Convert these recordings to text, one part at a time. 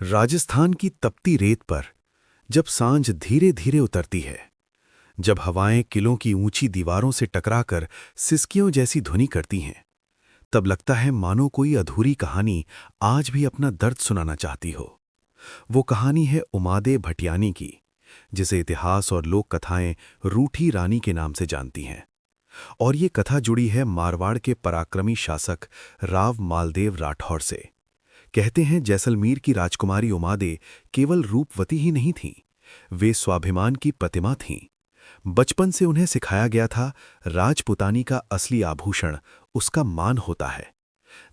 राजस्थान की तपती रेत पर जब सांझ धीरे धीरे उतरती है, जब हवाएं किलों की ऊंची दीवारों से टकराकर सिसकियों जैसी ध्वनि करती हैं, तब लगता है मानो कोई अधूरी कहानी आज भी अपना दर्द सुनाना चाहती हो। वो कहानी है उमादे भटियानी की, जिसे इतिहास और लोक कथाएं रूठी रानी के नाम से जानती हैं। और ये कथा जुड़ी है मारवाड़ के पराक्रमी शासक राव मालदेव राठौर से। कहते हैं जैसलमेर की राजकुमारी उमादे केवल रूपवती ही नहीं थीं, वे स्वाभिमान की प्रतिमा थीं। बचपन से उन्हें सिखाया गया था राजपुतानी का असली आभूषण उसका मान होता है।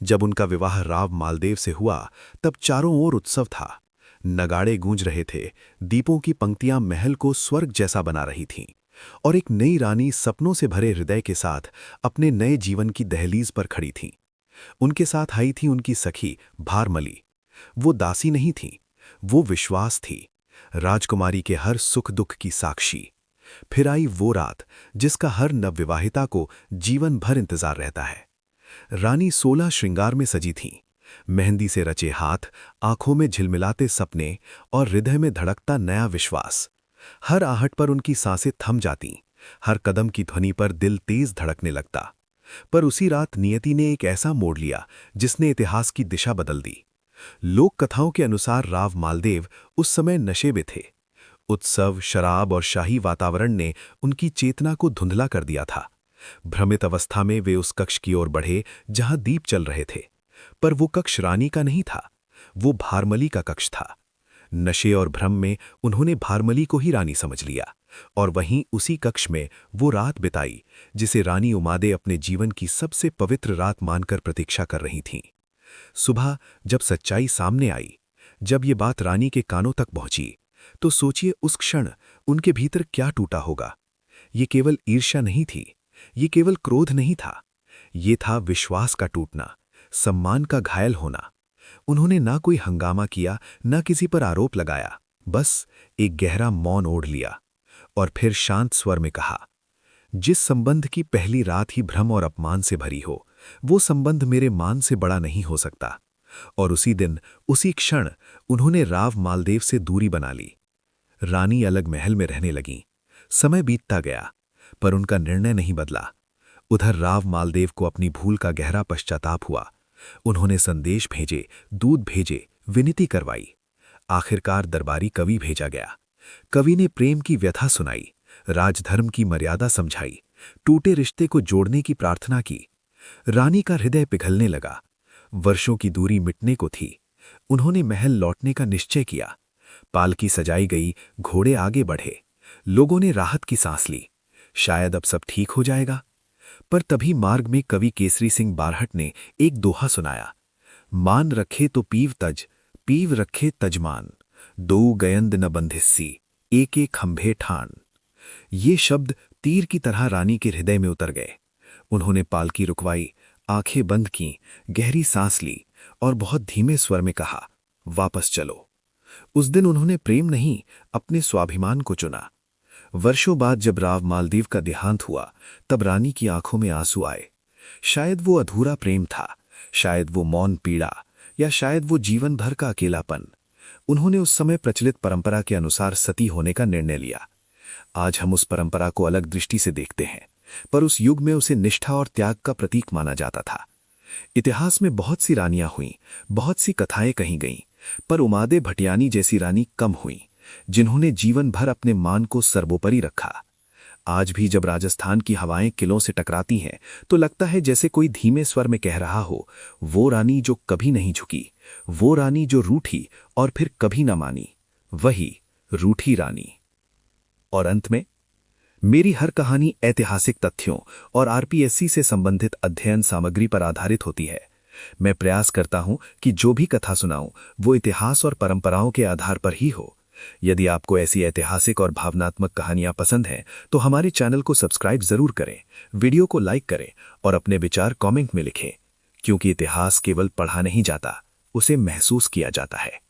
जब उनका विवाह राव मालदेव से हुआ तब चारों ओर उत्सव था। नगाड़े गूंज रहे थे, दीपों की पंक्तियां महल को स्वर्ग जैसा बना रही थीं, और एक नई रानी सपनों से भरे हृदय के साथ अपने नए जीवन की दहलीज पर खड़ी थी। उनके साथ आई थी उनकी सखी भारमली। वो दासी नहीं थी, वो विश्वास थी, राजकुमारी के हर सुख दुख की साक्षी। फिर आई वो रात जिसका हर नवविवाहिता को जीवन भर इंतजार रहता है। रानी 16 श्रृंगार में सजी थी, मेहंदी से रचे हाथ, आंखों में झिलमिलाते सपने और हृदय में धड़कता नया विश्वास। हर आहट पर उनकी सांसें थम जातीं, हर कदम की ध्वनि पर दिल तेज धड़कने लगता। पर उसी रात नियति ने एक ऐसा मोड़ लिया जिसने इतिहास की दिशा बदल दी। लोक कथाओं के अनुसार राव मालदेव उस समय नशे में थे। उत्सव, शराब और शाही वातावरण ने उनकी चेतना को धुंधला कर दिया था। भ्रमित अवस्था में वे उस कक्ष की ओर बढ़े जहां दीप चल रहे थे। पर वो कक्ष रानी का नहीं था, वो भारमली का कक्ष था। नशे और भ्रम में उन्होंने भारमली को ही रानी समझ लिया, और वहीं उसी कक्ष में वो रात बिताई जिसे रानी उमादे अपने जीवन की सबसे पवित्र रात मानकर प्रतीक्षा कर रही थीं। सुबह जब सच्चाई सामने आई, जब ये बात रानी के कानों तक पहुंची, तो सोचिए उस क्षण उनके भीतर क्या टूटा होगा। ये केवल ईर्ष्या नहीं थी, ये केवल क्रोध नहीं था, ये था विश्वास का टूटना, सम्मान का घायल होना। उन्होंने ना कोई हंगामा किया, ना किसी पर आरोप लगाया, बस एक गहरा मौन ओढ़ लिया और फिर शांत स्वर में कहा, जिस संबंध की पहली रात ही भ्रम और अपमान से भरी हो, वो संबंध मेरे मान से बड़ा नहीं हो सकता। और उसी दिन, उसी क्षण उन्होंने राव मालदेव से दूरी बना ली। रानी अलग महल में रहने लगीं। समय बीतता गया, पर उनका निर्णय नहीं बदला। उधर राव मालदेव को अपनी भूल का गहरा पश्चाताप हुआ। उन्होंने संदेश भेजे, दूध भेजे, विनती करवाई। आखिरकार दरबारी कवि भेजा गया। कवि ने प्रेम की व्यथा सुनाई, राजधर्म की मर्यादा समझाई, टूटे रिश्ते को जोड़ने की प्रार्थना की। रानी का हृदय पिघलने लगा। वर्षों की दूरी मिटने को थी। उन्होंने महल लौटने का निश्चय किया। पालकी सजाई गई, घोड़े आगे बढ़े, लोगों ने राहत की सांस ली। शायद अब सब ठीक हो जाएगा। पर तभी मार्ग में कवि केसरी सिंह बारहट ने एक दोहा सुनाया, मान रखे तो पीव रखे तजमान, दो गयंद न बंधिस्सी, एक एक खंभे ठान। ये शब्द तीर की तरह रानी के हृदय में उतर गए। उन्होंने पालकी रुकवाई, आंखें बंद कीं, गहरी सांस ली और बहुत धीमे स्वर में कहा, वापस चलो। उस दिन उन्होंने प्रेम नहीं, अपने स्वाभिमान को चुना। वर्षों बाद जब राव मालदेव का देहांत हुआ, तब रानी की आंखों में आंसू आए। शायद वो अधूरा प्रेम था, शायद वो मौन पीड़ा, या शायद वो जीवन भर का अकेलापन। उन्होंने उस समय प्रचलित परंपरा के अनुसार सती होने का निर्णय लिया। आज हम उस परंपरा को अलग दृष्टि से देखते हैं, पर उस युग में उसे निष्ठा और त्याग का प्रतीक माना जाता था। इतिहास में बहुत सी रानियां हुईं, बहुत सी कथाएं कही गईं, पर उमादे भटियानी जैसी रानी कम हुईं, जिन्होंने जीवन भर अपने मान को सर्वोपरि रखा। आज भी जब राजस्थान की हवाएं किलों से टकराती हैं, तो लगता है जैसे कोई धीमे स्वर में कह रहा हो, वो रानी जो कभी नहीं झुकी, वो रानी जो रूठी और फिर कभी न मानी, वही रूठी रानी। और अंत में, मेरी हर कहानी ऐतिहासिक तथ्यों और आरपीएससी से संबंधित अध्ययन सामग्री पर आधारित होती है। मैं प्रयास करता हूं कि जो भी कथा सुनाऊं वो इतिहास और परंपराओं के आधार पर ही हो। यदि आपको ऐसी ऐतिहासिक और भावनात्मक कहानियां पसंद हैं, तो हमारे चैनल को सब्सक्राइब जरूर करें, वीडियो को लाइक करें और अपने विचार कमेंट में लिखें, क्योंकि इतिहास केवल पढ़ा नहीं जाता, उसे महसूस किया जाता है।